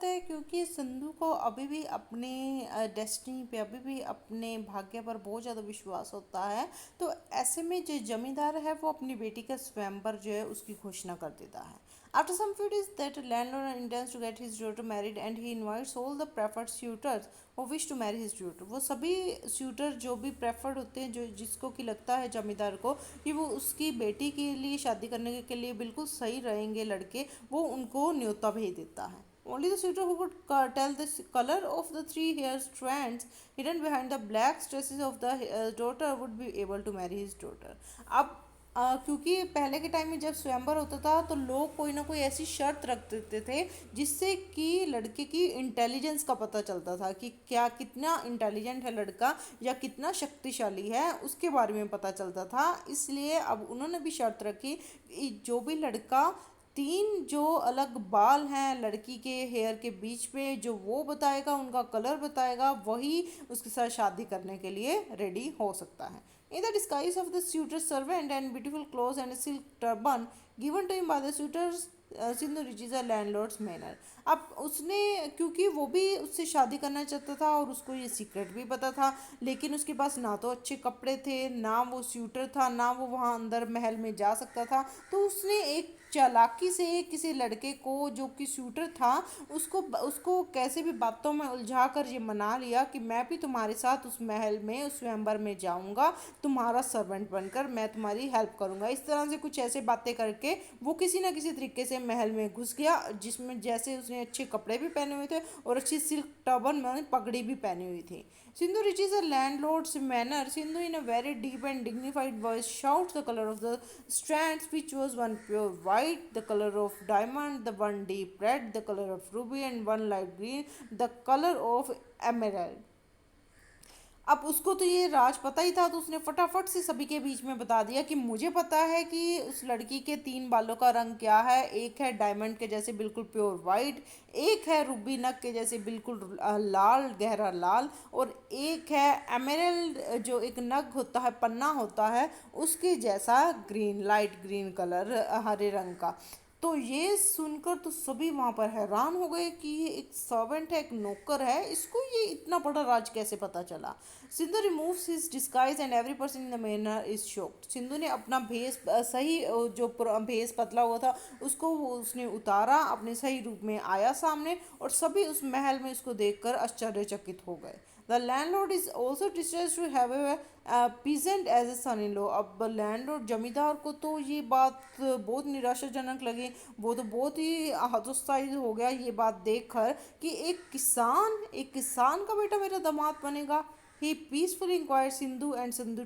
है क्योंकि सिंधु को अभी भी अपने डेस्टिनी पे, अभी भी अपने भाग्य पर बहुत ज़्यादा विश्वास होता है। तो ऐसे में जो जमींदार है वो अपनी बेटी का स्वयंवर जो है उसकी घोषणा कर देता है। After some few days that landlord intends to get his daughter married and he invites all the preferred suitors who wish to marry his daughter। वो सभी suitor जो भी preferred होते हैं, जो जिसको कि लगता है जमींदार को कि वो उसकी बेटी के लिए शादी करने के लिए बिल्कुल सही रहेंगे लड़के, वो उनको न्योता भेज देता है। Only the suitor who could tell the color of the three hair strands hidden behind the black tresses of the daughter would be able to marry his daughter। अब क्योंकि पहले के टाइम में जब स्वयंवर होता था तो लोग कोई ना कोई ऐसी शर्त रख देते थे जिससे कि लड़के की इंटेलिजेंस का पता चलता था कि क्या कितना इंटेलिजेंट है लड़का या कितना शक्तिशाली है, उसके बारे में पता चलता था। इसलिए अब उन्होंने भी शर्त रखी कि जो भी लड़का तीन जो अलग बाल हैं लड़की के हेयर के बीच पे जो वो बताएगा, उनका कलर बताएगा, वही उसके साथ शादी करने के लिए रेडी हो सकता है। In the disguise of the suitor's servant and beautiful clothes and a silk turban given to him by the suitors, Sindhu reaches a landlord's manor। अब उसने, क्योंकि वो भी उससे शादी करना चाहता था और उसको ये सीक्रेट भी पता था, लेकिन उसके पास ना तो अच्छे कपड़े थे, ना वो स्यूटर था, ना वो वहाँ अंदर महल में जा सकता था। तो उसने एक चालाकी से किसी लड़के को जो कि शूटर था उसको उसको कैसे भी बातों में उलझा कर ये मना लिया कि मैं भी तुम्हारे साथ उस महल में, उस स्वयंवर में जाऊंगा, तुम्हारा सर्वेंट बनकर मैं तुम्हारी हेल्प करूंगा। इस तरह से कुछ ऐसे बातें करके वो किसी ना किसी तरीके से महल में घुस गया, जिसमें जैसे उसने अच्छे कपड़े भी पहने हुए थे और अच्छी सिल्क टर्बन में पगड़ी भी पहनी हुई थी। Sindhu reaches a landlord's manor. Sindhu, in a very deep and dignified voice, shouts the color of the strands, which was one pure white, the color of diamond, the one deep red, the color of ruby, and one light green, the color of emerald। अब उसको तो ये राज पता ही था, तो उसने फटाफट से सभी के बीच में बता दिया कि मुझे पता है कि उस लड़की के तीन बालों का रंग क्या है। एक है डायमंड के जैसे बिल्कुल प्योर वाइट, एक है रूबी नग के जैसे बिल्कुल लाल, गहरा लाल, और एक है एमेरल्ड जो एक नग होता है, पन्ना होता है, उसके जैसा ग्रीन, लाइट ग्रीन कलर, हरे रंग का। तो ये सुनकर तो सभी वहां पर हैरान हो गए कि ये एक सर्वेंट है, एक नौकर है, इसको ये इतना बड़ा राज कैसे पता चला। Sindhu removes his disguise and every person in the manner is shocked. Sindhu ने अपना भेस सही जो भेस पतला हुआ था उसको उसने उतारा, अपने सही रूप में आया सामने, और सभी उस महल में उसको देखकर आश्चर्यचकित हो गए। The landlord is also distressed to have peasant as a son in law. अब लैंडलॉर्ड जमींदार को तो ये बात बहुत निराशाजनक लगी, वो तो बहुत ही हतोत्साहित हो गया ये बात देखकर कि एक किसान का बेटा मेरा दामाद बनेगा। He peacefully inquired Sindhu and Sindhu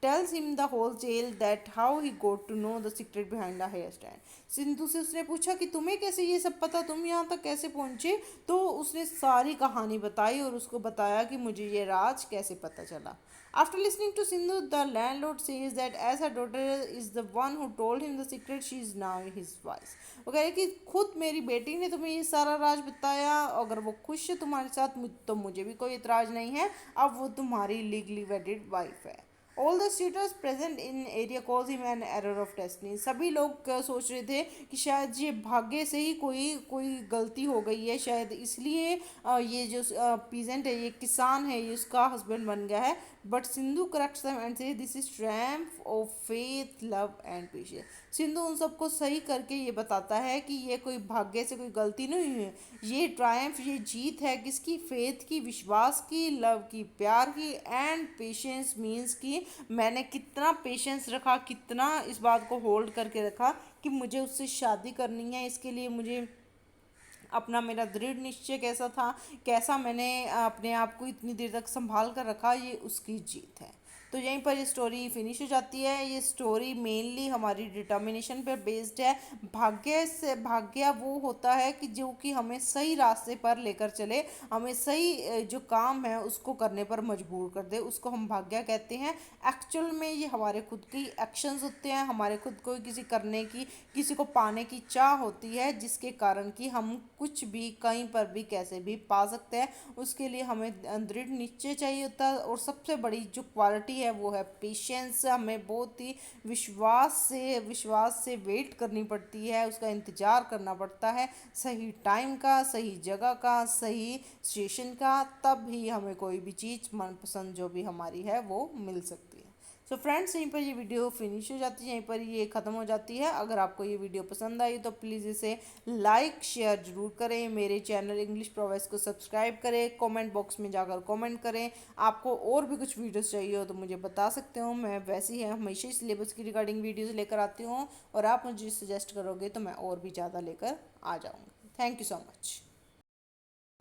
tells him the whole tale that how he got to know the secret behind the hairstand। Sindhu से उसने पूछा कि तुम्हें कैसे ये सब पता, तुम यहाँ तक कैसे पहुंचे। तो उसने सारी कहानी बताई और उसको बताया कि मुझे ये राज कैसे पता चला। After listening to Sindhu, the landlord says that as her daughter is the one who told him the secret, she is now his wife। वो कह रहे कि खुद मेरी बेटी ने तुम्हें ये सारा राज बताया, अगर वो खुश है तुम्हारे साथ तो मुझे भी कोई इतराज नहीं है, अब वो तुम्हारी लीगली वेडिड वाइफ है। All the suitors present in area calls him an error of destiny। सभी लोग सोच रहे थे कि शायद ये भाग्य से ही कोई कोई गलती हो गई है, शायद इसलिए ये जो पीजेंट है, ये किसान है, ये उसका हस्बैंड बन गया है। But Sindhu corrects them and say this is triumph of faith, love and patience. Sindhu उन सबको सही करके ये बताता है कि ये कोई भाग्य से कोई गलती नहीं है, ये ट्रायम्फ, ये जीत है किसकी, फेथ की, विश्वास की, लव की, प्यार की, एंड पेशेंस मीन्स कि मैंने कितना पेशेंस रखा, कितना इस बात को होल्ड करके रखा कि मुझे उससे शादी करनी है। इसके लिए मुझे अपना मेरा दृढ़ निश्चय कैसा था, कैसा मैंने अपने आप को इतनी देर तक संभाल कर रखा, ये उसकी जीत है। तो यहीं पर ये स्टोरी फिनिश हो जाती है। ये स्टोरी मेनली हमारी डिटर्मिनेशन पर बेस्ड है। भाग्य वो होता है कि जो कि हमें सही रास्ते पर लेकर चले, हमें सही जो काम है उसको करने पर मजबूर कर दे, उसको हम भाग्य कहते हैं। एक्चुअल में ये हमारे खुद की एक्शंस होते हैं, हमारे खुद को किसी करने की, किसी को पाने की चाह होती है, जिसके कारण कि हम कुछ भी कहीं पर भी कैसे भी पा सकते हैं। उसके लिए हमें दृढ़ निश्चय चाहिए होता है, और सबसे बड़ी जो क्वालिटी है वो है पेशेंस। हमें बहुत ही विश्वास से वेट करनी पड़ती है, उसका इंतज़ार करना पड़ता है सही टाइम का, सही जगह का, सही सिचुएशन का, तब ही हमें कोई भी चीज़ मनपसंद जो भी हमारी है वो मिल सकती है। सो फ्रेंड्स, यहीं पर ये वीडियो फिनिश हो जाती है, यहीं पर ये ख़त्म हो जाती है। अगर आपको ये वीडियो पसंद आई तो प्लीज़ इसे लाइक शेयर ज़रूर करें, मेरे चैनल इंग्लिश प्रोवेस को सब्सक्राइब करें, कमेंट बॉक्स में जाकर कमेंट करें। आपको और भी कुछ वीडियोस चाहिए हो तो मुझे बता सकते हो, मैं वैसे ही हमेशा ही सिलेबस की रिगार्डिंग वीडियोज़ लेकर आती हूँ, और आप मुझे सजेस्ट करोगे तो मैं और भी ज़्यादा लेकर आ जाऊँगी। Thank you so much.